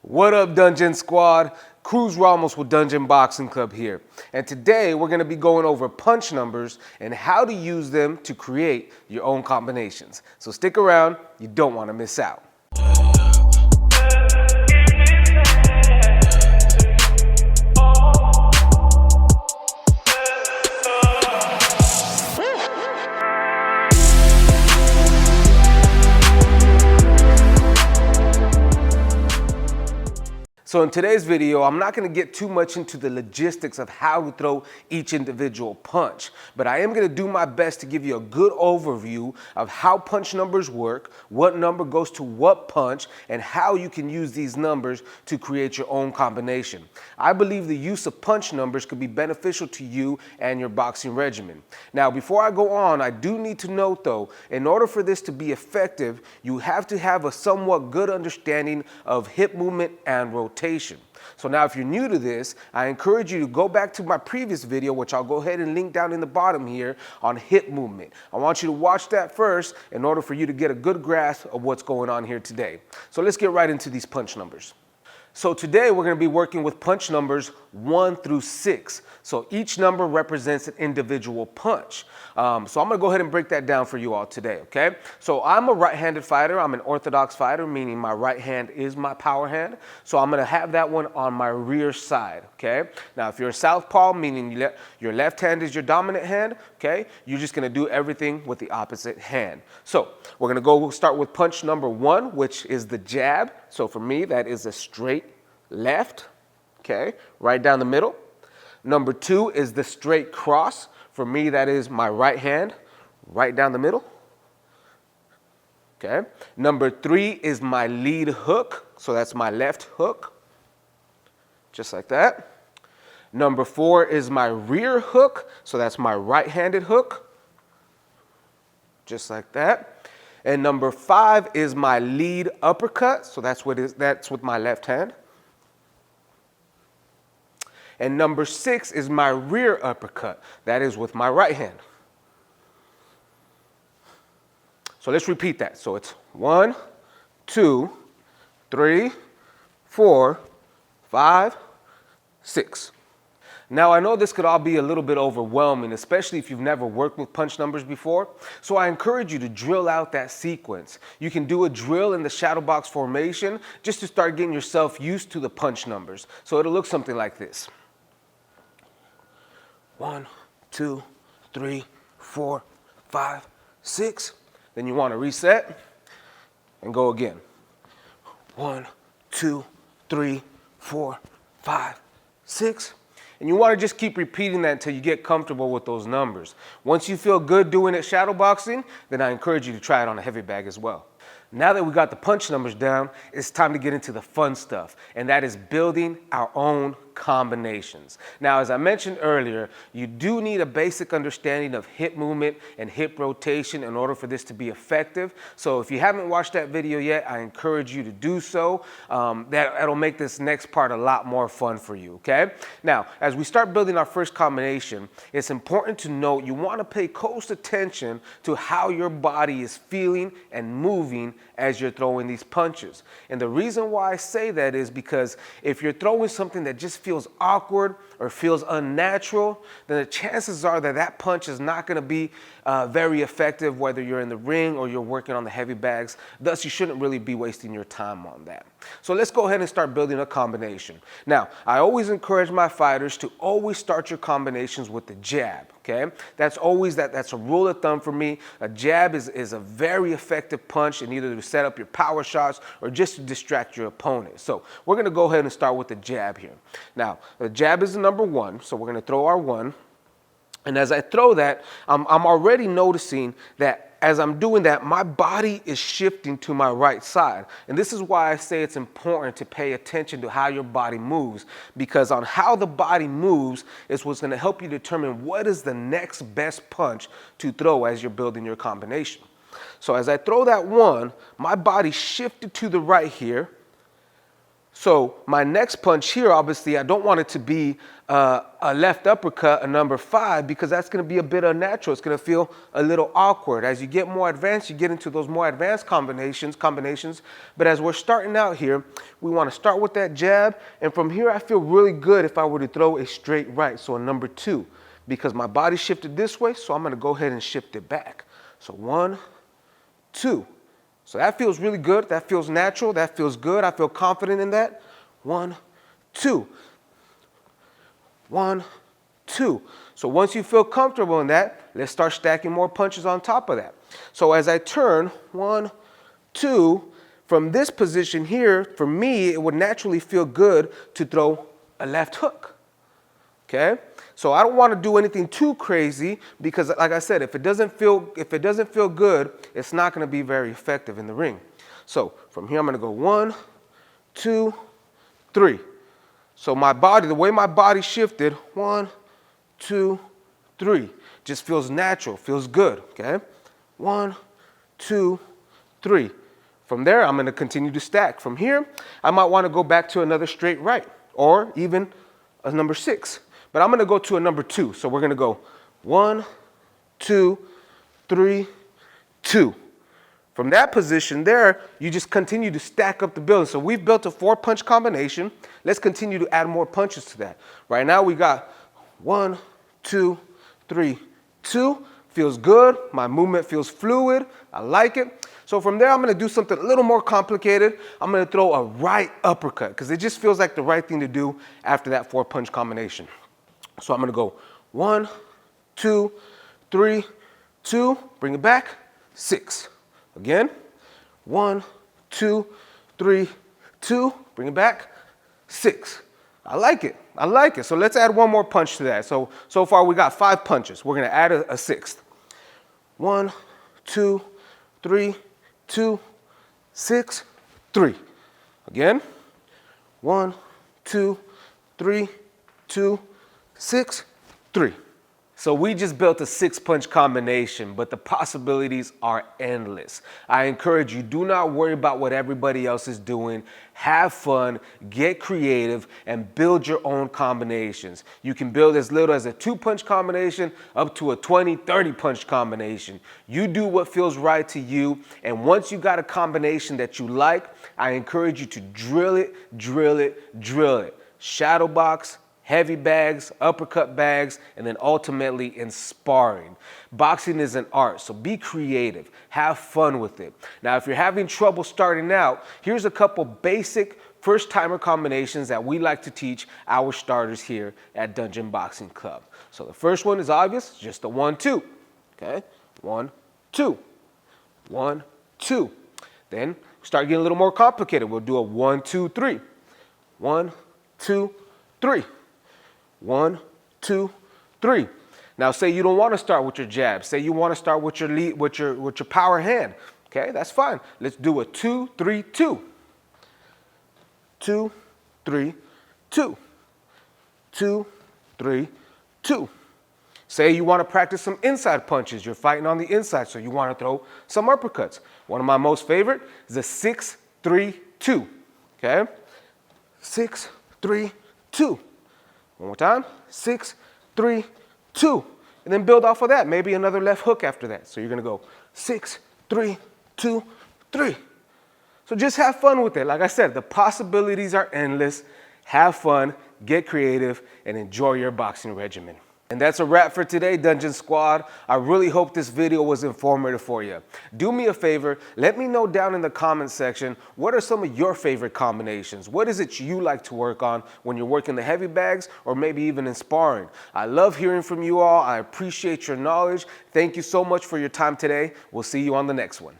What up, Dungeon Squad? Cruz with Dungeon Boxing Club here. And today we're going to be going over punch numbers and how to use them to create your own combinations. So stick around, you don't want to miss out. So in today's video, I'm not going to get too much into the logistics of how to throw each individual punch, but I am going to do my best to give you a good overview of how punch numbers work, what number goes to what punch, and how you can use these numbers to create your own combination. I believe the use of punch numbers could be beneficial to you and your boxing regimen. Now, before I go on, I do need to note though, in order for this to be effective, you have to have a somewhat good understanding of hip movement and rotation. So now if you're new to this, I encourage you to go back to my previous video, which I'll go ahead and link down in the bottom here, on hip movement. I want you to watch that first in order for you to get a good grasp of what's going on here today. So let's get right into these punch numbers. So today we're going to be working with punch numbers 1 through 6. So each number represents an individual punch. So I'm going to go ahead and break that down for you all today, okay? So I'm a right-handed fighter. I'm an orthodox fighter, meaning my right hand is my power hand. So I'm going to have that one on my rear side, okay? Now, if you're a southpaw, meaning your left hand is your dominant hand, okay? You're just going to do everything with the opposite hand. So we're going to start with punch number 1, which is the jab. So for me, that is a straight left, okay, right down the middle. Number 2 is the straight cross. For me, that is my right hand, right down the middle. Okay. Number 3 is my lead hook. So that's my left hook, just like that. Number 4 is my rear hook. So that's my right-handed hook, just like that. And number 5 is my lead uppercut. So that's with my left hand. And number 6 is my rear uppercut. That is with my right hand. So let's repeat that. So it's 1, 2, 3, 4, 5, 6. Now, I know this could all be a little bit overwhelming, especially if you've never worked with punch numbers before. So I encourage you to drill out that sequence. You can do a drill in the shadow box formation just to start getting yourself used to the punch numbers. So it'll look something like this. 1, 2, 3, 4, 5, 6. Then you want to reset and go again. 1, 2, 3, 4, 5, 6. And you want to just keep repeating that until you get comfortable with those numbers. Once you feel good doing it shadow boxing, then I encourage you to try it on a heavy bag as well. Now that we got the punch numbers down, it's time to get into the fun stuff, and that is building our own combinations. Now, as I mentioned earlier, you do need a basic understanding of hip movement and hip rotation in order for this to be effective. So if you haven't watched that video yet, I encourage you to do so. That'll make this next part a lot more fun for you, okay? Now, as we start building our first combination, it's important to note you want to pay close attention to how your body is feeling and moving as you're throwing these punches. And the reason why I say that is because if you're throwing something that just feels awkward or feels unnatural, then the chances are that that punch is not going to be very effective, whether you're in the ring or you're working on the heavy bags. Thus, you shouldn't really be wasting your time on that. So let's go ahead and start building a combination. Now, I always encourage my fighters to always start your combinations with the jab, okay? That's a rule of thumb for me. A jab is a very effective punch in either to set up your power shots or just to distract your opponent. So we're going to go ahead and start with the jab here. Now, the jab is the number 1, so we're going to throw our 1. And as I throw that, I'm already noticing that as I'm doing that, my body is shifting to my right side. And this is why I say it's important to pay attention to how your body moves, because on how the body moves is what's going to help you determine what is the next best punch to throw as you're building your combination. So as I throw that 1, my body shifted to the right here. So my next punch here, obviously, I don't want it to be a left uppercut, a number 5, because that's going to be a bit unnatural. It's going to feel a little awkward. As you get more advanced, you get into those more advanced combinations. But as we're starting out here, we want to start with that jab. And from here, I feel really good if I were to throw a straight right, so a number 2, because my body shifted this way, so I'm going to go ahead and shift it back. So 1, 2. So that feels really good. That feels natural. That feels good. I feel confident in that. 1, 2. 1, 2. So once you feel comfortable in that, let's start stacking more punches on top of that. So as I turn, 1, 2, from this position here, for me, it would naturally feel good to throw a left hook. Okay? So I don't want to do anything too crazy because, like I said, if it doesn't feel good, it's not going to be very effective in the ring. So from here, I'm going to go 1, 2, 3. So my body, the way my body shifted, 1, 2, 3, just feels natural, feels good. Okay? 1, 2, 3. From there, I'm going to continue to stack. From here, I might want to go back to another straight right or even a number 6. But I'm going to go to a number 2. So we're going to go 1, 2, 3, 2. From that position there, you just continue to stack up the building. So we've built a 4-punch combination. Let's continue to add more punches to that. Right now we got 1, 2, 3, 2. Feels good. My movement feels fluid. I like it. So from there, I'm going to do something a little more complicated. I'm going to throw a right uppercut because it just feels like the right thing to do after that 4-punch combination. So I'm going to go 1, 2, 3, 2. Bring it back. 6. Again. 1, 2, 3, 2. Bring it back. 6. I like it. I like it. So let's add one more punch to that. So far we got 5 punches. We're going to add a 6th. 1, 2, 3, 2, 6, 3. Again. 1, 2, 3, 2, 6, 3. So we just built a 6-punch combination, but the possibilities are endless. I encourage you, do not worry about what everybody else is doing. Have fun, get creative, and build your own combinations. You can build as little as a 2-punch combination up to a 20, 30-punch combination. You do what feels right to you, and once you got a combination that you like, I encourage you to drill it, drill it, drill it. Shadow box, heavy bags, uppercut bags, and then ultimately in sparring. Boxing is an art, so be creative. Have fun with it. Now, if you're having trouble starting out, here's a couple basic first-timer combinations that we like to teach our starters here at Dungeon Boxing Club. So the first one is obvious, just a 1, 2. Okay? 1, 2. 1, 2. Then start getting a little more complicated. We'll do a 1, 2, 3. 1, 2, 3. 1, 2, 3. Now say you don't want to start with your jab. Say you want to start with your lead, with your power hand. Okay, that's fine. Let's do a 2, 3, 2. 2, 3, 2. 2, 3, 2. Say you want to practice some inside punches. You're fighting on the inside, so you want to throw some uppercuts. One of my most favorite is a 6, 3, 2. Okay? 6, 3, 2. One more time. 6, 3, 2. And then build off of that. Maybe another left hook after that. So you're going to go 6, 3, 2, 3. So just have fun with it. Like I said, the possibilities are endless. Have fun, get creative, and enjoy your boxing regimen. And that's a wrap for today, Dungeon Squad. I really hope this video was informative for you. Do me a favor, let me know down in the comment section, what are some of your favorite combinations? What is it you like to work on when you're working the heavy bags or maybe even in sparring? I love hearing from you all. I appreciate your knowledge. Thank you so much for your time today. We'll see you on the next one.